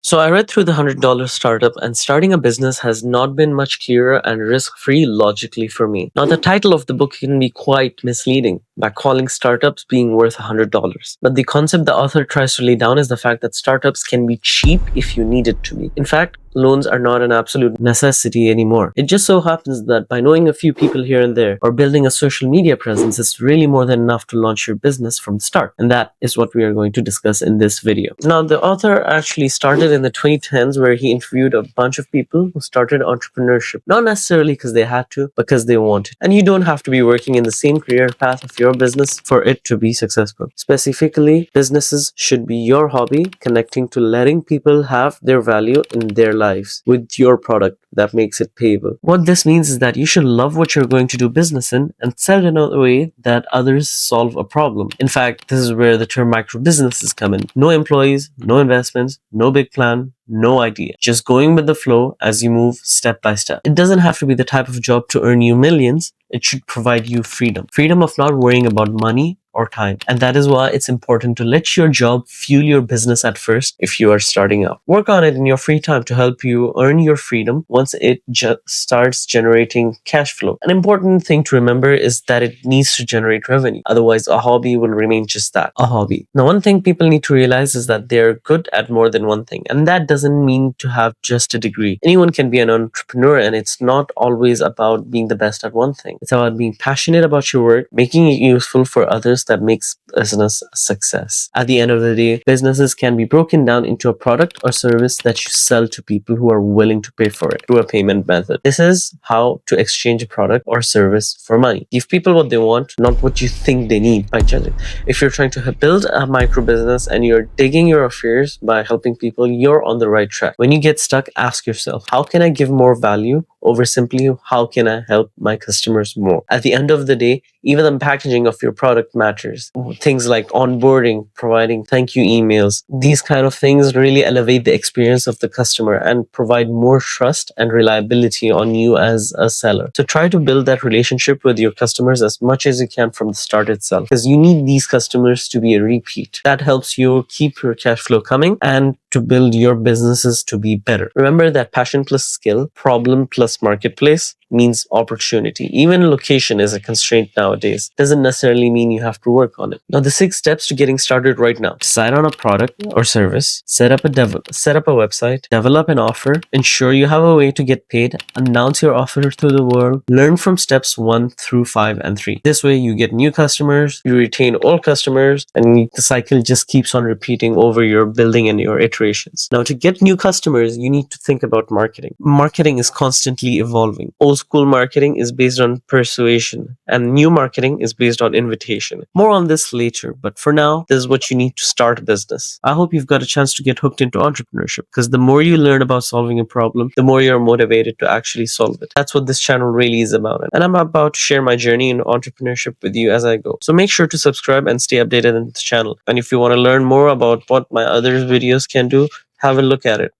So I read through the $100 startup, and starting a business has not been much clearer and risk-free logically for me. Now, the title of the book can be quite misleading by calling startups being worth $100. But the concept the author tries to lay down is the fact that startups can be cheap if you need it to be. In fact, loans are not an absolute necessity anymore. It just so happens that by knowing a few people here and there or building a social media presence is really more than enough to launch your business from the start. And that is what we are going to discuss in this video. Now, the author actually started in the 2010s where he interviewed a bunch of people who started entrepreneurship, not necessarily because they had to, because they wanted. And you don't have to be working in the same career path of your business for it to be successful. Specifically, businesses should be your hobby, connecting to letting people have their value in their lives with your product that makes it payable. What this means is that you should love what you're going to do business in and sell it in a way that others solve a problem. In fact, this is where the term microbusinesses come in. No employees, no investments, no big plan, no idea. Just going with the flow as you move step by step. It doesn't have to be the type of job to earn you millions. It should provide you freedom. Freedom of not worrying about money or time. And that is why it's important to let your job fuel your business at first if you are starting out. Work on it in your free time to help you earn your freedom once it starts generating cash flow. An important thing to remember is that it needs to generate revenue. Otherwise, a hobby will remain just that, a hobby. Now, one thing people need to realize is that they're good at more than one thing. And that doesn't mean to have just a degree. Anyone can be an entrepreneur, and it's not always about being the best at one thing. It's about being passionate about your work, making it useful for others that makes business a success. At the end of the day, businesses can be broken down into a product or service that you sell to people who are willing to pay for it through a payment method. This is how to exchange a product or service for money. Give people what they want, not what you think they need by judging. If you're trying to build a micro business and you're digging your affairs by helping people, you're on the right track. When you get stuck, ask yourself, how can I give more value over simply how can I help my customers more? At the end of the day, even the packaging of your product matters. Things like onboarding, providing thank you emails, these kind of things really elevate the experience of the customer and provide more trust and reliability on you as a seller. So try to build that relationship with your customers as much as you can from the start itself, because you need these customers to be a repeat. That helps you keep your cash flow coming and to build your businesses to be better. Remember that passion plus skill, problem plus marketplace means opportunity. Even location is a constraint nowadays. Doesn't necessarily mean you have to work on it. Now, the 6 steps to getting started right now. Decide on a product or service, set up a website, develop an offer, ensure you have a way to get paid, announce your offer to the world, learn from steps 1 through 5 and 3. This way you get new customers, you retain old customers, and the cycle just keeps on repeating over your building and your iterations. Now, to get new customers, you need to think about marketing. Marketing is constantly evolving. Old school marketing is based on persuasion, and new marketing is based on invitation. More on this later, but for now, this is what you need to start a business. I hope you've got a chance to get hooked into entrepreneurship, because the more you learn about solving a problem, the more you're motivated to actually solve it. That's what this channel really is about. And I'm about to share my journey in entrepreneurship with you as I go. So make sure to subscribe and stay updated on the channel. And if you want to learn more about what my other videos can do, have a look at it.